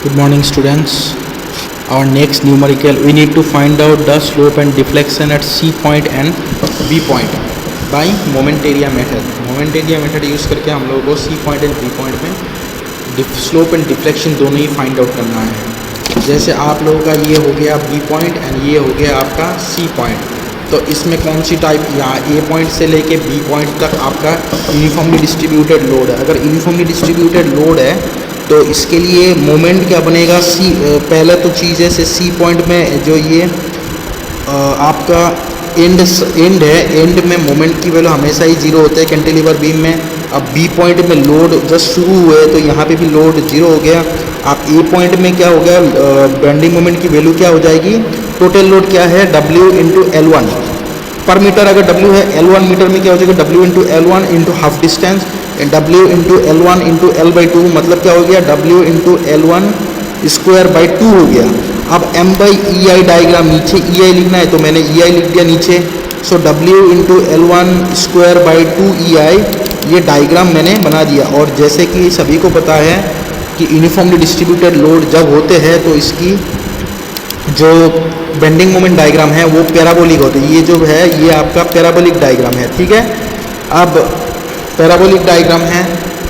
Good morning, students. Our next numerical, we need to find out the slope and deflection at C point and B point by moment area method. Moment area method use करके हम लोगों को C point and B point में slope and deflection दोनों ही find out करना है. जैसे आप लोगों का ये हो गया B पॉइंट एंड ये हो गया आपका C पॉइंट. तो इसमें कौन सी टाइप, यहाँ A पॉइंट से लेके B पॉइंट तक आपका यूनिफॉर्मली डिस्ट्रीब्यूटेड लोड है. अगर यूनिफॉर्मली डिस्ट्रीब्यूटेड लोड है तो इसके लिए मोमेंट क्या बनेगा, पहले तो चीज़ है C पॉइंट में जो ये आपका एंड है, एंड में मोमेंट की वैल्यू हमेशा ही जीरो होता है कैंटिलीवर बीम में. अब B पॉइंट में लोड जस्ट शुरू हुए तो यहाँ पे भी लोड जीरो हो गया. आप A पॉइंट में क्या हो गया, बेंडिंग मोमेंट की वैल्यू क्या हो जाएगी, टोटल लोड क्या है W इंटू L1 पर मीटर. अगर W है L1 मीटर में क्या हो जाएगा, W into L1 into half distance, W into L1 into L/2 मतलब क्या हो गया, W into L1 square by 2 हो गया. अब M/EI डायग्राम, नीचे EI लिखना है तो मैंने EI लिख दिया नीचे. सो W into L1 square by 2 EI ये डायग्राम मैंने बना दिया. और जैसे कि सभी को पता है कि यूनिफॉर्मली डिस्ट्रीब्यूटेड लोड जब होते हैं तो इसकी जो बेंडिंग मोमेंट डायग्राम है वो पैराबोलिक होती है. ये जो है ये आपका पैराबोलिक डायग्राम है, ठीक है. अब पैराबोलिक डायग्राम है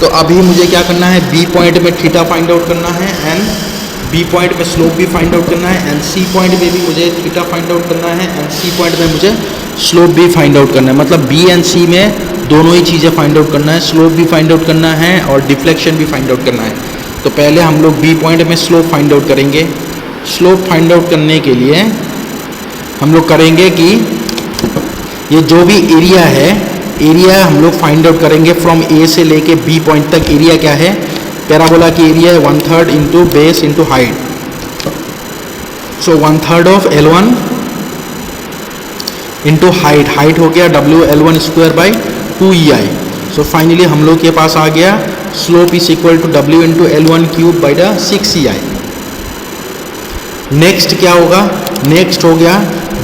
तो अभी मुझे क्या करना है, B पॉइंट में थीटा फाइंड आउट करना है एंड B पॉइंट में स्लोप भी फाइंड आउट करना है एंड C पॉइंट में भी मुझे थीटा फाइंड आउट करना है एंड C पॉइंट में मुझे स्लोप भी फाइंड आउट करना है. मतलब B एंड C में दोनों ही चीज़ें फाइंड आउट करना है, स्लोप भी फाइंड आउट करना है और डिफ्लेक्शन भी फाइंड आउट करना है. तो पहले हम लोग B पॉइंट में स्लोप फाइंड आउट करेंगे. स्लोप फाइंड आउट करने के लिए हम लोग करेंगे कि ये जो भी एरिया है, एरिया हम लोग फाइंड आउट करेंगे फ्रॉम A से लेके B पॉइंट तक. एरिया क्या है, पैराबोला की एरिया है 1/3 into base into height. So 1/3 of L1 into height, height हो गया W L1 square by 2 EI. So finally हम लोग के पास आ गया slope is equal to W into L1 cube by the 6 EI. Next क्या होगा, नेक्स्ट हो गया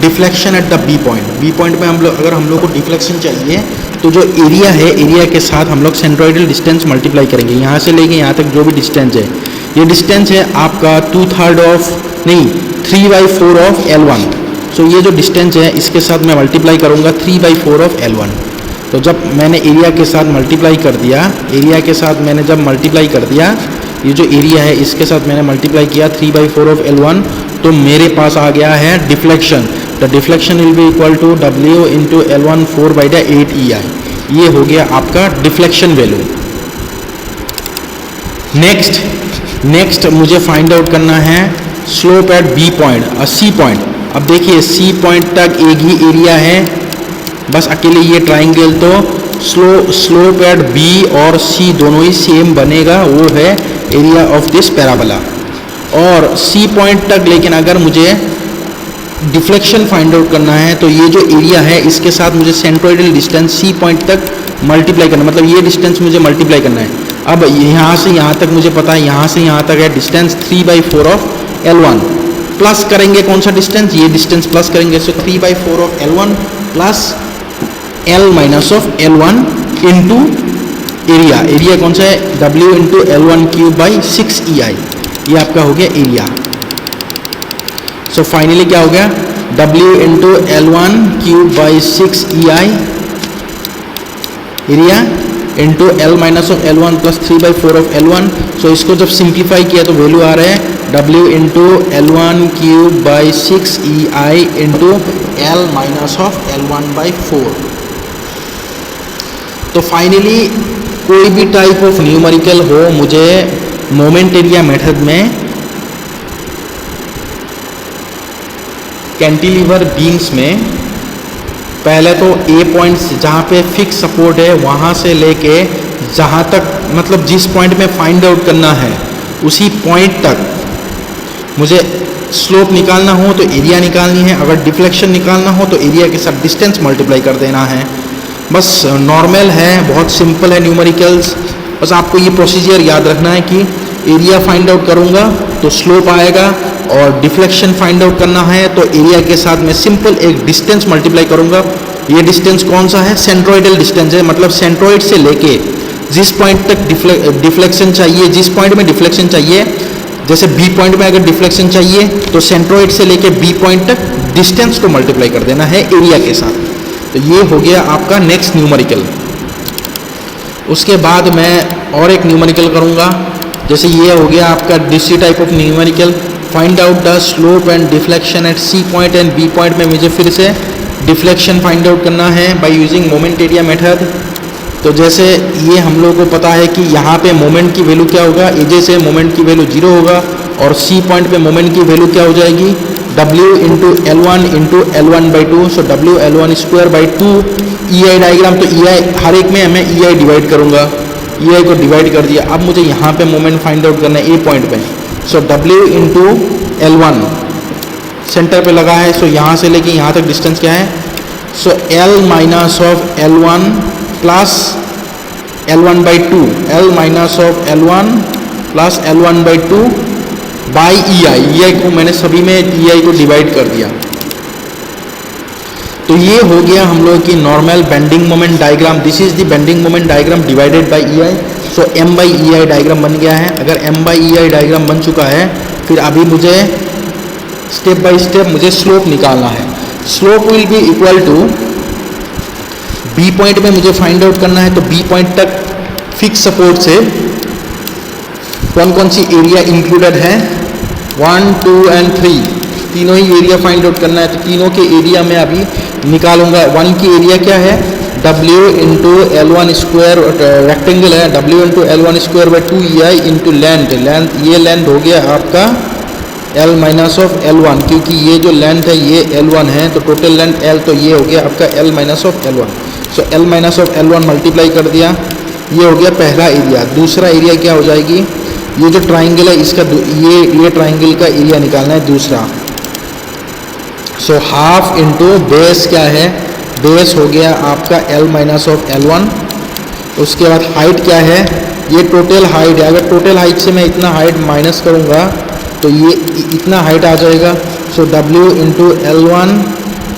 deflection at the B point. B point में अगर हम लोग को डिफ्लेक्शन चाहिए तो जो एरिया है, एरिया के साथ हम लोग सेंट्रोइडल डिस्टेंस मल्टीप्लाई करेंगे. यहाँ से लेके यहाँ तक जो भी डिस्टेंस है, ये डिस्टेंस है आपका 3/4 ऑफ L1. सो ये जो डिस्टेंस है इसके साथ मैं मल्टीप्लाई करूँगा 3/4 ऑफ L1. तो जब मैंने एरिया के साथ मल्टीप्लाई कर दिया, एरिया के साथ मैंने जब मल्टीप्लाई कर दिया, ये जो एरिया है इसके साथ मैंने मल्टीप्लाई किया 3/4 ऑफ L1, तो मेरे पास आ गया है deflection. The deflection will be equal to W into L1 4/8 EI. ये हो गया आपका डिफ्लेक्शन वैल्यू. नेक्स्ट मुझे फाइंड आउट करना है स्लोप एट B पॉइंट और C पॉइंट. अब देखिए C पॉइंट तक एक ही एरिया है, बस अकेले ये ट्राइंगल, तो स्लोप एट B और C दोनों ही सेम बनेगा, वो है एरिया ऑफ दिस पैराबोला. और C पॉइंट तक लेकिन अगर मुझे डिफ्लेक्शन फाइंड आउट करना है तो ये जो एरिया है इसके साथ मुझे सेंट्रोइडल डिस्टेंस C पॉइंट तक मल्टीप्लाई करना है. मतलब ये डिस्टेंस मुझे मल्टीप्लाई करना है. अब यहाँ से यहाँ तक मुझे पता है, यहाँ से यहाँ तक है डिस्टेंस 3/4 ऑफ L1. प्लस करेंगे कौन सा डिस्टेंस, ये डिस्टेंस प्लस करेंगे. सो 3/4 of L1 plus L minus of L1 into area. Area कौन सा है, W into L1 cube by 6 EI. ये आपका हो गया एरिया. सो फाइनली क्या हो गया, W into L1 cube by 6 EI area into L minus of L1 plus 3/4 of L1. सो इसको जब सिंप्लीफाई किया तो वैल्यू आ रहा है W into L1 cube by 6 EI into L minus of L1/4. तो फाइनली कोई भी टाइप ऑफ न्यूमेरिकल हो, मुझे मोमेंट एरिया मेथड में कैंटिलीवर बीम्स में पहले तो A पॉइंट जहाँ पे फिक्स सपोर्ट है वहाँ से लेके जहाँ तक, मतलब जिस पॉइंट में फाइंड आउट करना है उसी पॉइंट तक मुझे स्लोप निकालना हो तो एरिया निकालनी है, अगर डिफ्लेक्शन निकालना हो तो एरिया के साथ डिस्टेंस मल्टीप्लाई कर देना है. बस नॉर्मल है, बहुत सिंपल है न्यूमेरिकल्स. बस आपको ये प्रोसीजर याद रखना है कि एरिया फाइंड आउट करूँगा तो स्लोप आएगा, और डिफ्लेक्शन फाइंड आउट करना है तो एरिया के साथ मैं सिंपल एक डिस्टेंस मल्टीप्लाई करूँगा. ये डिस्टेंस कौन सा है, सेंट्रोइडल डिस्टेंस है. मतलब सेंट्रोइड से लेके जिस पॉइंट तक डिफ्लेक्शन चाहिए, जिस पॉइंट में डिफ्लेक्शन चाहिए जैसे बी पॉइंट में अगर डिफ्लेक्शन चाहिए तो सेंट्रोइड से लेके बी पॉइंट तक डिस्टेंस को मल्टीप्लाई कर देना है एरिया के साथ। तो ये हो गया आपका नेक्स्ट न्यूमेरिकल। उसके बाद मैं और एक न्यूमेरिकल करूँगा, जैसे ये हो गया आपका दूसरी type of numerical, find out the slope and deflection at C point and B point में मुझे फिर से डिफ्लेक्शन फाइंड आउट करना है by using moment area method. तो जैसे ये हम लोगों को पता है कि यहाँ पे मोमेंट की वैल्यू क्या होगा, एजे से मोमेंट की वैल्यू 0 होगा और सी पॉइंट पे मोमेंट की वैल्यू क्या हो जाएगी, W into L1 into L1/2, so WL1 square by 2। EI diagram, तो EI हर एक में मैं EI डिवाइड करूँगा, EI को डिवाइड कर दिया। अब मुझे यहाँ पे मोमेंट फाइंड आउट करना है ए पॉइंट पे, सो W इंटू L1 सेंटर पे लगा है, सो यहाँ से लेके यहाँ तक डिस्टेंस क्या है, सो L minus of L1 plus L1/2, L minus of L1 plus L1/2 by EI को मैंने सभी में EI को डिवाइड कर दिया। तो ये हो गया हम लोग की normal bending moment diagram. This is the bending moment diagram divided by EI। So M/EI diagram बन गया है। अगर M/EI डायग्राम बन चुका है, फिर अभी मुझे स्टेप बाय स्टेप मुझे स्लोप निकालना है। Slope will be equal to, B point में मुझे फाइंड आउट करना है, तो बी पॉइंट तक फिक्स सपोर्ट से कौन कौन सी एरिया इंक्लूडेड है, 1, 2 एंड 3 तीनों ही एरिया फाइंड आउट करना है। तो तीनों के एरिया में अभी निकालूंगा। 1 की एरिया क्या है, W into L1 square, rectangle है, W into L1 square by 2EI into length, ये लेंथ हो गया आपका L माइनस ऑफ L1, क्योंकि ये जो लेंथ है ये L1 है, तो टोटल लेंथ L, तो ये हो गया आपका L minus of L1। So L minus of L1 multiply कर दिया, ये हो गया पहला एरिया। दूसरा एरिया क्या हो जाएगी, ये जो ट्राइंगल है इसका ये ट्राइंगल का एरिया निकालना है दूसरा। सो हाफ इंटू बेस क्या है, बेस हो गया आपका L माइनस ऑफ L1। उसके बाद हाइट क्या है, ये टोटल हाइट है। अगर टोटल हाइट से मैं इतना हाइट माइनस करूँगा तो ये इतना हाइट आ जाएगा। सो W into L1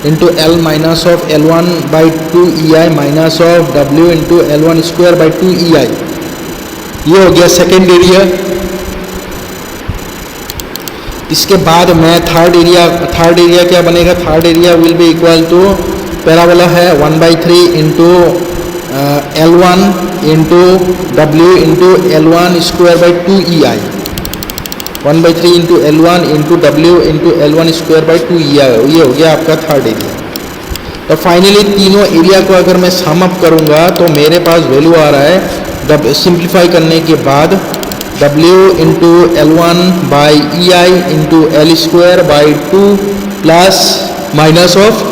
into L minus of L1 by 2EI minus of W into L1 square by 2EI। ये हो गया सेकेंड एरिया। इसके बाद मैं थर्ड एरिया क्या बनेगा, third area will be equal to, parabola है 1/3 into L1 into W into L1 square by 2EI, 1/3 into L1 into W into L1 square by 2EI। ये हो गया आपका थर्ड एरिया। तो फाइनली तीनों एरिया को अगर मैं सम अप करूँगा तो मेरे पास वैल्यू आ रहा है, सिंप्लीफाई करने के बाद W into L1 by EI into L square by 2 plus minus of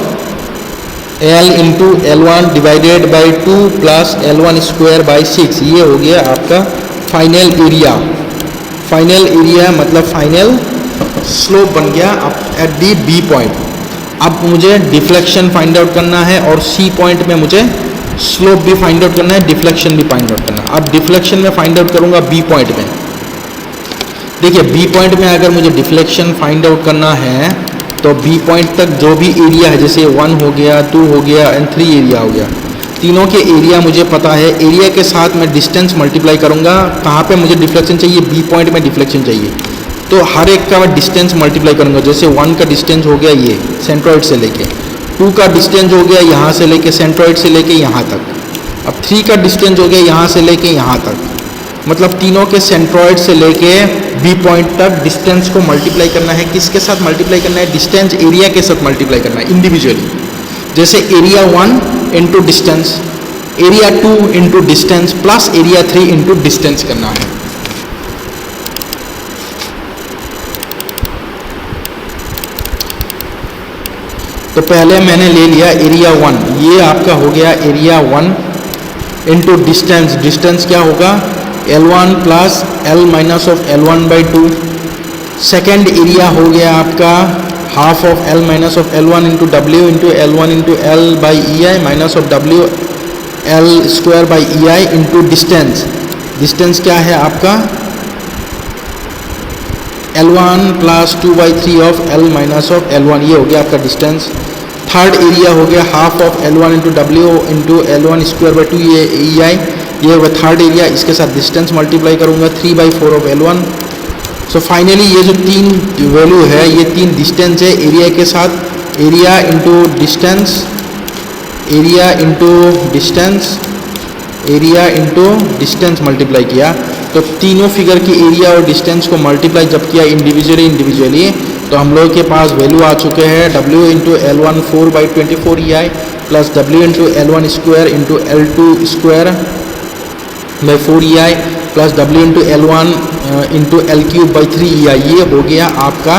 L into L1 divided by 2 plus L1 square by 6। ये हो गया आपका फाइनल एरिया। फाइनल एरिया मतलब फाइनल स्लोप बन गया एट दी बी पॉइंट। अब मुझे deflection find out करना है और सी पॉइंट में मुझे स्लोप भी फाइंड आउट करना है, डिफ्लेक्शन भी फाइंड आउट करना है। अब डिफ्लेक्शन में फाइंड आउट करूंगा बी पॉइंट में। देखिए बी पॉइंट में अगर मुझे डिफ्लेक्शन फाइंड आउट करना है तो बी पॉइंट तक जो भी एरिया है, जैसे 1 हो गया, 2 हो गया एंड 3 एरिया हो गया, तीनों के एरिया मुझे पता है। एरिया के साथ मैं डिस्टेंस मल्टीप्लाई करूंगा। कहाँ पे मुझे डिफ्लेक्शन चाहिए, बी पॉइंट में डिफ्लेक्शन चाहिए, तो हर एक का मैं डिस्टेंस मल्टीप्लाई करूंगा। जैसे 1 का डिस्टेंस हो गया ये सेंट्रोइड से लेके, 2 का डिस्टेंस हो गया यहाँ से लेके सेंट्रोइड से लेके यहाँ तक, अब 3 का डिस्टेंस हो गया यहाँ से लेके यहाँ तक। मतलब तीनों के सेंट्रोइड से लेके बी पॉइंट तक डिस्टेंस को मल्टीप्लाई करना है। किसके साथ मल्टीप्लाई करना है, डिस्टेंस एरिया के साथ मल्टीप्लाई करना है इंडिविजुअली। जैसे area 1 into distance, area 2 into distance plus area 3 into distance करना है। तो पहले मैंने ले लिया एरिया 1, ये आपका हो गया एरिया 1 इंटू डिस्टेंस। डिस्टेंस क्या होगा, L1 plus L minus of L1 by 2। Second area हो गया आपका half of L minus of L1 into W into L1 into L by EI minus of W L square by EI into distance. Distance क्या है आपका L1 plus 2/3 of L minus of L1, ये हो गया आपका distance. Third area हो गया half of L1 into W into L1 square by 2 EI, ये होगा थर्ड एरिया। इसके साथ डिस्टेंस मल्टीप्लाई करूंगा 3/4 ऑफ L1 सो फाइनली ये जो तीन वैल्यू है, ये तीन डिस्टेंस है एरिया के साथ, area into distance, area into distance, area into distance multiply किया, तो तीनों फिगर की एरिया और डिस्टेंस को मल्टीप्लाई जब किया इंडिविजुअली तो हम लोग के पास वैल्यू आ चुके हैं W into L1 4/24 EI plus W into L1 square into L2 square by 4 EI plus W into L1 into L3/3 EI। ये हो गया आपका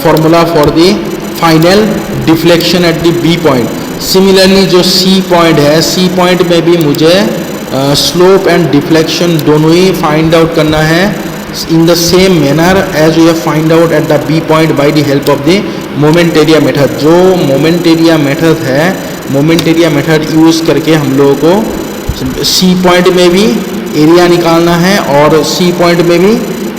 formula for the final deflection at the B point. Similarly जो C point है, C point में भी मुझे slope and deflection दोनों ही फाइंड आउट करना है in the same manner as we have find out at the B point by the help of the moment area method. जो moment area method है, moment area method use करके हम लोगों को C point में भी एरिया निकालना है और C पॉइंट में भी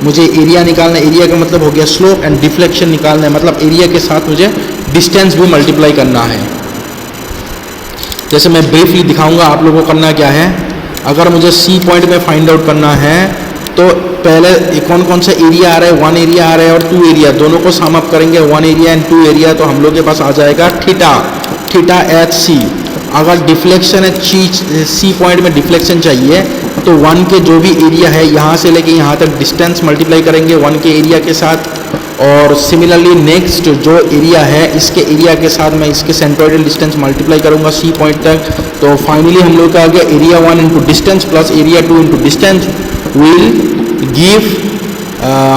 मुझे एरिया निकालना है। एरिया का मतलब हो गया स्लोप एंड डिफ्लेक्शन निकालना है, मतलब एरिया के साथ मुझे डिस्टेंस भी मल्टीप्लाई करना है। जैसे मैं ब्रीफली दिखाऊंगा आप लोगों को करना क्या है। अगर मुझे C पॉइंट में फाइंड आउट करना है तो पहले कौन कौन सा एरिया आ रहा है, 1 एरिया आ रहा है और 2 एरिया, दोनों को सम अप करेंगे 1 एरिया एंड 2 एरिया, तो हम लोग के पास आ जाएगा थीटा एच सी। अगर डिफ्लेक्शन है C पॉइंट में डिफ्लेक्शन चाहिए तो 1 के जो भी एरिया है यहाँ से लेके यहाँ तक डिस्टेंस मल्टीप्लाई करेंगे 1 के एरिया के साथ, और सिमिलरली नेक्स्ट जो एरिया है इसके एरिया के साथ मैं इसके सेंट्रोइडल डिस्टेंस मल्टीप्लाई करूँगा C पॉइंट तक। तो फाइनली हम लोग का आ गया area 1 into distance plus area 2 into distance will give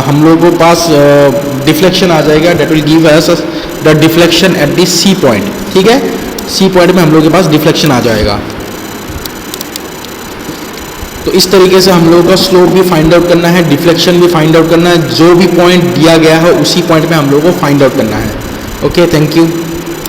हम लोगों के पास डिफ्लेक्शन आ जाएगा, that will give us the deflection at the C point. ठीक है, C पॉइंट में हम लोग के पास डिफ्लेक्शन आ जाएगा। तो इस तरीके से हम लोगों का स्लोप भी फाइंड आउट करना है, डिफ्लेक्शन भी फाइंड आउट करना है, जो भी पॉइंट दिया गया है उसी पॉइंट में हम लोगों को फाइंड आउट करना है। Okay, thank you.